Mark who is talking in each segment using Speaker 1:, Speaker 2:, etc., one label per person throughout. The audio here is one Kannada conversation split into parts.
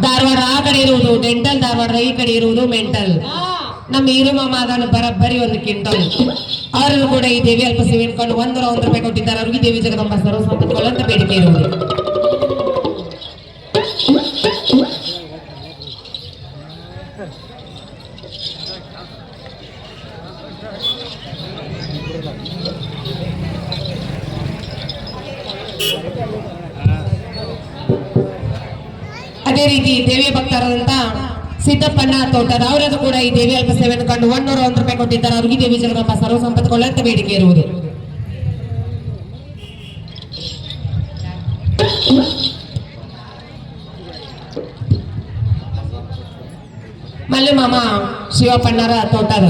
Speaker 1: ಧಾರವಾಡ ಆ ಕಡೆ ಇರುವುದು ಡೆಂಟಲ್, ಧಾರವಾಡ ಈ ಕಡೆ ಇರುವುದು ಮೆಂಟಲ್. ನಮ್ಮ ಹೀರು ಮಾಮ ಅದನ್ನು ಬರಬ್ಬರಿ ಒಂದು ಕ್ವಿಂಟಲ್. ಅವರನ್ನು ಕೂಡ ಈ ದೇವಿ ಅಲ್ಪ ಸೇವೆ ಕೊಂಡು 101 ರೂಪಾಯಿ ಕೊಟ್ಟಿದ್ದಾರೆ. ಅವ್ರಿಗೆ ದೇವಿ ಜಗದಂಬ ಸರ್ವ ಸಂಪತ್ತುಗಳು ಅಂತ ಬೇಡಿಕೆ ಇರುವುದು. ಅದೇ ರೀತಿ ದೇವಿಯ ಭಕ್ತರಾದಂತ ಸಿದ್ದಪ್ಪಣ್ಣ ತೋಟದ ಅವರದು ಕೂಡ ಈ ದೇವಿ ಅಲ್ಪ ಸೇವೆಯನ್ನು ಕಂಡು 101 ರೂಪಾಯಿ ಕೊಟ್ಟಿದ್ದಾರೆ. ಅವ್ರಿಗೆ ದೇವಿ ಜಗದಂಬ ಸರ್ವ ಸಂಪತ್ತುಗಳು ಅಂತ ಬೇಡಿಕೆ ಇರುವುದು. ಮಲ್ಲು ಮಾಮ ಶಿವಪ್ಪಣ್ಣರ ತೋಟದ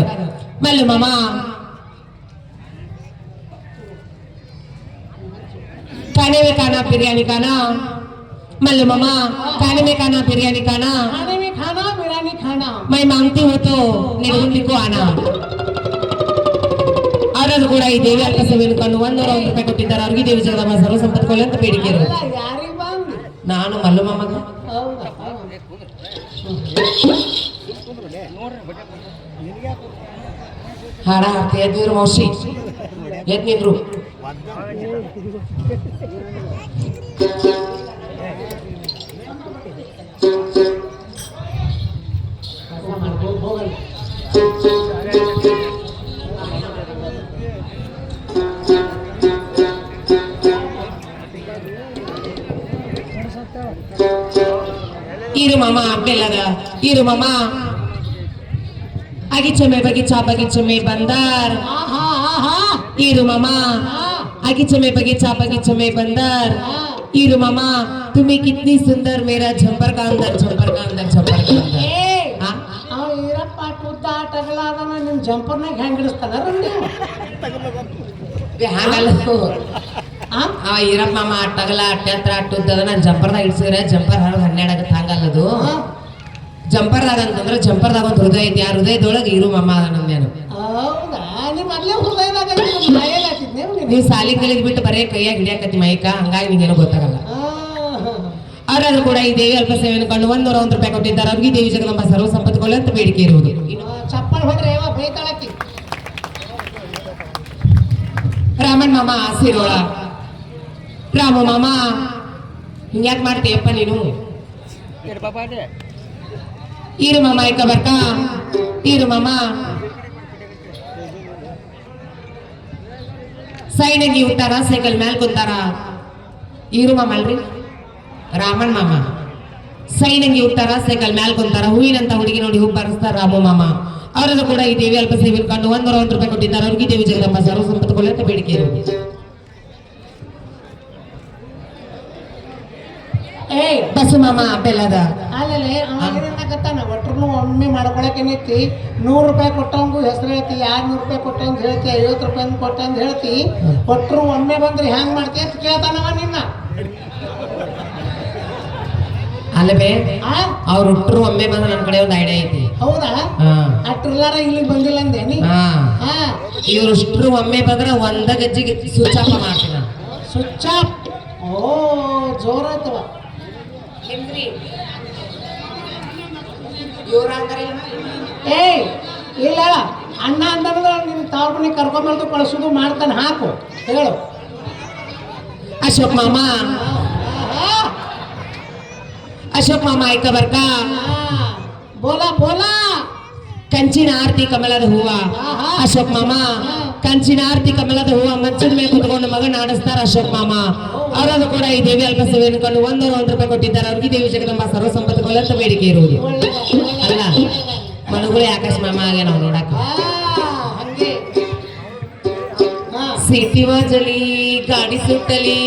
Speaker 1: ಮಲ್ಲು ಮಾಮ खाने में खाना बिरयानी खाना, मल्लू मामा खाने में खाना बिरयानी खाना,
Speaker 2: खाने में खाना बिरयानी खाना,
Speaker 1: मैं मांगती हूँ तो निर्गुंदी को आना. ಅವರದು ಕೂಡ ಈ ದೇವಿ ಅಲ್ಪ ಸೇವೆಯನ್ನು ಕಂಡು 101 ರೂಪಾಯಿ ಕೊಟ್ಟಿದ್ದಾರೆ. ಅವ್ರಿಗೆ ದೇವಿ ಜಗದಂಬ ಸರ್ವ ಸಂಪತ್ತುಗಳು ಅಂತ ಬೇಡಿಕೆ ಇರುವುದು. ನಾನು ಮಲ್ಲು ಮಾಮಗ ಹಾಡ ಹಾಡ್ತಿ ಎದ್ದಿದ್ರು ಮೌಸಿ ಎದ್ ನಿಂದ್ರು. ಇರು ಮಾಮ ಬೆಲ್ಲದ ಇರು ಮಾಮ आगीचे में बगीचा बगीचे में बंदर. इरू मामा आगीचे में बगीचा बगीचे में बंदर. इरू मामा तुम्हें कितनी सुंदर मेरा झंपर का अंदर झंपर का अंदर झंपर का अंदर.
Speaker 2: ನಿಮ್ ಜಂಪರ್ನ ಹೆಂಗ್ ಹಿಡಿಸ್ತಾನ
Speaker 1: ಹಂಗಲ್ಲ ಇರಪ್ಪ ಮಾಮ ಅಟ್ಟಗಲ ಅಟ್ಟೆತ್ರ ಅಟ್ಟುದ್ದದ ನಾನು ಜಂಪರ್ದಾಗ ಇಡ್ಸಿದ್ರೆ ಜಂಪರ್ 12 ಆಗತ್ತೆ. ಹಂಗಲ್ಲದು ಜಂಪರ್ದಾಗ ಅಂತಂದ್ರೆ ಜಂಪರ್ದಾಗ ಒಂದು ಹೃದಯ ಐತಿ. ಆ ಹೃದಯದೊಳಗೆ ಇರು ಮಾಮ ಅದ ನಮ್ದೇನು. ನೀವು ಸಾಲಿ ಕಲಿದ್ ಬಿಟ್ಟು ಬರೇ ಕೈಯಾಗ ಹಿಡಿಯಾಕತಿ ಮೈಕ, ಹಂಗಾಗಿ ನಿಂಗೇನು ಗೊತ್ತಾಗಲ್ಲ. ಅವರಾದ್ರೂ ಕೂಡ ಈ ದೇವಿ ಅಲ್ಪ ಸೇವೆಯನ್ನು ಕಂಡು 101 ರೂಪಾಯಿ ಕೊಟ್ಟಿದ್ದಾರೆ. ಅವ್ರಿಗೆ ದೇವಿ ಜಗದಂಬ ಸರ್ವ ಸಂಪತ್ತುಗಳು ಅಂತ ಬೇಡಿಕೆ ಇರುವುದು.
Speaker 2: ಚಪ್ಪಲ್ ಹೊಡ್ರೆ ಬೈತಾಳಕಿ.
Speaker 1: ರಾಮನ್ ಮಾಮ ಆಸಿರೋಳ ರಾಮ ಮಾಮ ಹಿಂಗ್ಯಾಕ್ ಮಾಡ್ತೀಯಪ್ಪ ನೀನು. ಇರು ಮಾಮ ಇಕ್ಕ ಬರ್ಕಾ ಇರು ಮಾಮ ಸೈಡಿಗೆ ಉತ್ತಾರ ಸೈಕಲ್ ಮ್ಯಾಲ್ ಕುಂತಾರ. ಇರು ಮಾಮ ಅಲ್ರಿ ರಾಮನ್ ಮಾಮ ಸೈಡಿಗೆ ಉತ್ತಾರ ಸೈಕಲ್ ಮ್ಯಾಲ್ ಕುಂತಾರ. ಹೂವಿನಂತ ಹುಡುಗಿ ನೋಡಿ ಹೂ ಬರೆಸ್ತಾರ ರಾಮು ಮಾಮ. ಅವರದು ಕೂಡ ಈ ದೇವಿ ಅಲ್ಪ ಸೇವೆ ಕಂಡು 101 ರೂಪಾಯಿ ಕೊಟ್ಟಿದ್ದಾರೆ. ಅವ್ರಿಗೆ ದೇವಿ ಜಗದಂಬ ಸರ್ವ ಸಂಪತ್ತುಗಳು ಅಂತ ಬೇಡಿಕೆ ಇರುವುದು. ಬಸು ಮಾಮ ಬೆಲ್ಲದ
Speaker 2: ಅಲ್ಲೇ ಅವಾಗೇನಾಗತ್ತಾನ ಒಟ್ಟರು ಒಮ್ಮೆ ಮಾಡ್ಕೊಳಕೇನೈತಿ. 100 ರೂಪಾಯಿ ಕೊಟ್ಟವಂಗು ಹೆಸರು ಹೇಳ್ತಿ, 200 ರೂಪಾಯಿ ಕೊಟ್ಟಂಗ ಹೇಳ್ತಿ, 50 ರೂಪಾಯಿ ಕೊಟ್ಟಂಗ ಹೇಳ್ತಿ. ಒಟ್ಟರು ಒಮ್ಮೆ ಬಂದ್ರೆ ಹೆಂಗ್ ಮಾಡ್ತಿ ಅಂತ ಕೇಳ್ತಾನವ ನಿನ್ನ.
Speaker 1: ಅಲ್ಲವೇ ಅವ್ರ ಒಟ್ಟರು ಒಮ್ಮೆ ಬಂದ್ರೆ ನನ್ನ ಕಡೆ ಒಂದು ಐಡಿಯಾ ಐತಿ.
Speaker 2: ಹೌದಾ ಅಟ್ರಲ್ಲಾರ ಇಲ್ಲಿಗೆ ಬಂದಿಲ್ಲ ಅಂದೇನಿ.
Speaker 1: ಇವ್ರಷ್ಟ್ರು ಒಮ್ಮೆ ಬಂದ್ರೆ ಒಂದ ಗಜ್ಜಿಗೆ ಸ್ವಿಚ್ ಆಫ್ ಮಾಡ್ತೀನ.
Speaker 2: ಸ್ವಿಚ್ ಆಫ್ ಓ ಜೋರ ಆಯ್ತವ. ಇಲ್ಲ ಅಣ್ಣ ಅಂತಂದ್ರೆ ನಿಮ್ ತಾವ್ರನಿ ಕರ್ಕೊಂಬಂದು ಕಳಿಸೋದು ಮಾಡ್ತಾನೆ. ಹಾಕು ಹೇಳು
Speaker 1: ಅಶೋಕ್ ಮಾಮ ಅಶೋಕ್ ಮಾಮ ಆಯ್ಕ ಬರ್ಕಾ
Speaker 2: ಬೋಲಾ ಬೋಲಾ
Speaker 1: ಕಂಚಿನ ಆರತಿ ಕಮಲದ ಹೂವ. ಅಶೋಕ್ ಮಾಮ ಕಂಚಿನ ಆರತಿ ಕಮಲದ ಹೂವ ಮಂಚದ ಮೇಲೆ ಕುತ್ಕೊಂಡು ಮಗನ ಆಡಿಸ್ತಾರ ಅಶೋಕ್ ಮಾಮ. ಅವರದು ಕೂಡ ಈ ದೇವಿ ಅಲ್ಪ ಸೇವೆಯನ್ನು ಕಂಡು 101 ರೂಪಾಯಿ ಕೊಟ್ಟಿದ್ದಾರೆ. ಅವ್ರಿಗೆ ದೇವಿ ಜಗದಂಬ ಸರ್ವ ಸಂಪತ್ತುಗಳು ಅಂತ ಬೇಡಿಕೆ ಇರುವುದು. ಅಲ್ಲ ಮನುಗಳೇ ಆಕಾಶ ಮಾಮ ಆಗ ನಾವು ನೋಡಕ ಸಿಟಿ ವಾಜಲಿ ಗಾಡಿ ಸುಟ್ಟಲಿ